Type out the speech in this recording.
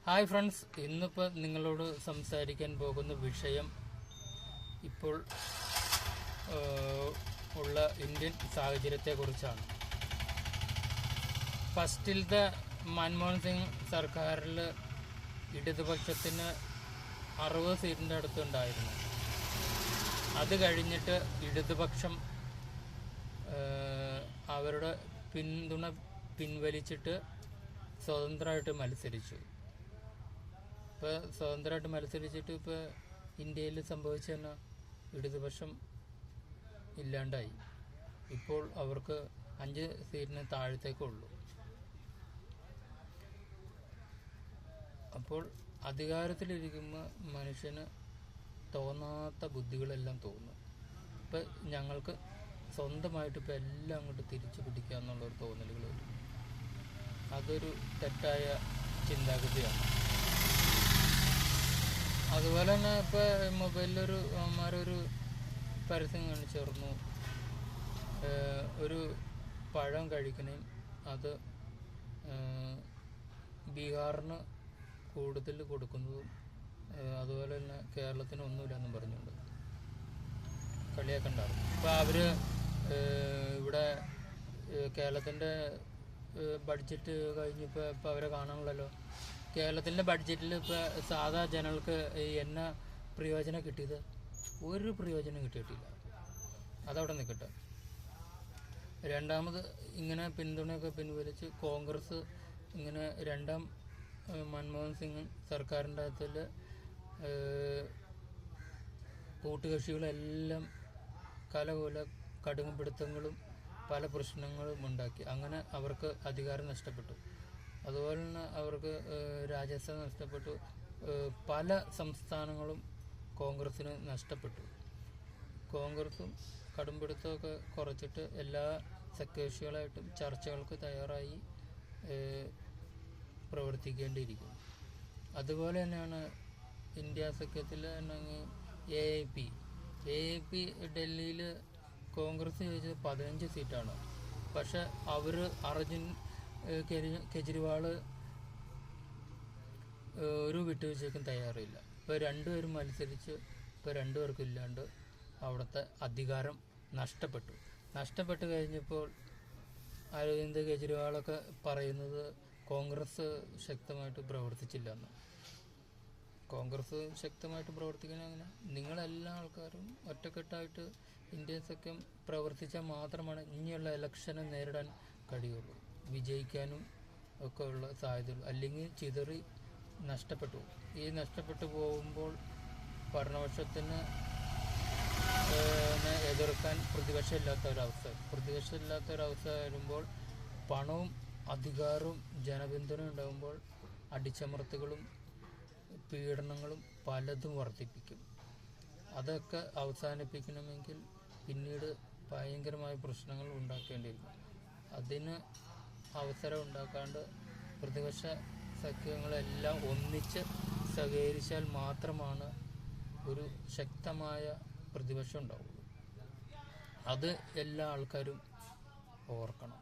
Hi friends, ഇന്നിപ്പോൾ നിങ്ങളോട് സംസാരിക്കാൻ പോകുന്ന വിഷയം ഇപ്പോൾ ഉള്ള ഇന്ത്യൻ സാഹചര്യത്തെക്കുറിച്ചാണ്. ഫസ്റ്റിലത്തെ മൻമോഹൻ സിംഗ് സർക്കാരിൽ ഇടതുപക്ഷത്തിന് 60 സീറ്റിൻ്റെ അടുത്തുണ്ടായിരുന്നു. അത് കഴിഞ്ഞിട്ട് ഇടതുപക്ഷം അവരുടെ പിന്തുണ പിൻവലിച്ചിട്ട് സ്വതന്ത്രമായിട്ട് മത്സരിച്ചു. ഇപ്പോൾ സ്വതന്ത്രമായിട്ട് മത്സരിച്ചിട്ട് ഇപ്പോൾ ഇന്ത്യയിൽ സംഭവിച്ച തന്നെ ഇടതുപക്ഷം ഇല്ലാണ്ടായി. ഇപ്പോൾ അവർക്ക് 5 സീറ്റിന് താഴത്തേക്കുള്ളൂ. അപ്പോൾ അധികാരത്തിലിരിക്കുമ്പോൾ മനുഷ്യന് തോന്നാത്ത ബുദ്ധികളെല്ലാം തോന്നും. ഇപ്പം ഞങ്ങൾക്ക് സ്വന്തമായിട്ട് ഇപ്പോൾ എല്ലാം അങ്ങോട്ട് തിരിച്ചു പിടിക്കുക എന്നുള്ളൊരു തോന്നലുകൾ വരും. അതൊരു തെറ്റായ ചിന്താഗതിയാണ്. അതുപോലെ തന്നെ ഇപ്പോൾ മൊബൈലിലൊരു അമ്മമാരൊരു പരസ്യം കാണിച്ചിരുന്നു. ഒരു പഴം കഴിക്കണേയും അത് ബീഹാറിന് കൂടുതൽ കൊടുക്കുന്നതും അതുപോലെ തന്നെ കേരളത്തിന് ഒന്നുമില്ലെന്നും പറഞ്ഞുകൊണ്ട് കളിയാക്കണ്ടായിരുന്നു. ഇപ്പോൾ അവർ ഇവിടെ കേരളത്തിൻ്റെ ബഡ്ജറ്റ് കഴിഞ്ഞിപ്പോൾ അവരെ കാണാനുള്ളല്ലോ. കേരളത്തിൻ്റെ ബഡ്ജറ്റിൽ ഇപ്പോൾ സാധാ ജനങ്ങൾക്ക് എന്ന പ്രയോജനം കിട്ടിയത്? ഒരു പ്രയോജനം കിട്ടിയിട്ടില്ല. അതവിടെ നിൽക്കട്ടെ. രണ്ടാമത് ഇങ്ങനെ പിന്തുണയൊക്കെ പിൻവലിച്ച് കോൺഗ്രസ് ഇങ്ങനെ രണ്ടാം മൻമോഹൻ സിംഗ് സർക്കാരിൻ്റെ അകത്തിൽ കൂട്ടുകക്ഷികളെല്ലാം കലകൊല കടുംപിടുത്തങ്ങളും പല പ്രശ്നങ്ങളും ഉണ്ടാക്കി. അങ്ങനെ അവർക്ക് അധികാരം നഷ്ടപ്പെട്ടു. അതുപോലെ തന്നെ അവർക്ക് രാജ്യസഭ നഷ്ടപ്പെട്ടു. പല സംസ്ഥാനങ്ങളും കോൺഗ്രസ്സിന് നഷ്ടപ്പെട്ടു. കോൺഗ്രസും കടുംപിടുത്തമൊക്കെ കുറച്ചിട്ട് എല്ലാ സഖ്യകക്ഷികളായിട്ടും ചർച്ചകൾക്ക് തയ്യാറായി പ്രവർത്തിക്കേണ്ടിയിരിക്കും. അതുപോലെ തന്നെയാണ് ഇന്ത്യ സഖ്യത്തിൽ AAP ഡൽഹിയിൽ കോൺഗ്രസ് ചോദിച്ചത് 15 സീറ്റാണ്. പക്ഷെ അവർ കെജ്രിവാൾ ഒരു വിട്ടുവീഴ്ചയ്ക്കും തയ്യാറില്ല. ഇപ്പോൾ രണ്ടുപേരും മത്സരിച്ച് ഇപ്പോൾ രണ്ടുപേർക്കും ഇല്ലാണ്ട് അവിടുത്തെ അധികാരം നഷ്ടപ്പെട്ടു കഴിഞ്ഞപ്പോൾ അരവിന്ദ് കെജ്രിവാളൊക്കെ പറയുന്നത് കോൺഗ്രസ് ശക്തമായിട്ട് പ്രവർത്തിച്ചില്ലെന്ന്. കോൺഗ്രസ് ശക്തമായിട്ട് പ്രവർത്തിക്കണമെങ്കിൽ നിങ്ങളെല്ലാ ആൾക്കാരും ഒറ്റക്കെട്ടായിട്ട് ഇന്ത്യൻ സഖ്യം പ്രവർത്തിച്ചാൽ മാത്രമാണ് ഇനിയുള്ള ഇലക്ഷനെ നേരിടാൻ കഴിയുള്ളൂ, വിജയിക്കാനും ഒക്കെ ഉള്ള സാധ്യതയുള്ളൂ. അല്ലെങ്കിൽ ചിതറി നഷ്ടപ്പെട്ടു പോകുമ്പോൾ ഭരണപക്ഷത്തിന് എതിർക്കാൻ പ്രതിപക്ഷമില്ലാത്ത ഒരവസ്ഥ വരുമ്പോൾ പണവും അധികാരവും ജനപിന്തുണ ഉണ്ടാകുമ്പോൾ അടിച്ചമർത്തുകളും പീഡനങ്ങളും പലതും വർദ്ധിപ്പിക്കും. അതൊക്കെ അവസാനിപ്പിക്കണമെങ്കിൽ പിന്നീട് ഭയങ്കരമായ പ്രശ്നങ്ങൾ ഉണ്ടാക്കേണ്ടിയിരിക്കും. അതിന് അവസരം ഉണ്ടാക്കാണ്ട് പ്രതിപക്ഷ സഖ്യങ്ങളെല്ലാം ഒന്നിച്ച് സഹകരിച്ചാൽ മാത്രമാണ് ഒരു ശക്തമായ പ്രതിപക്ഷം ഉണ്ടാവുള്ളൂ. അത് എല്ലാ ആൾക്കാരും ഓർക്കണം.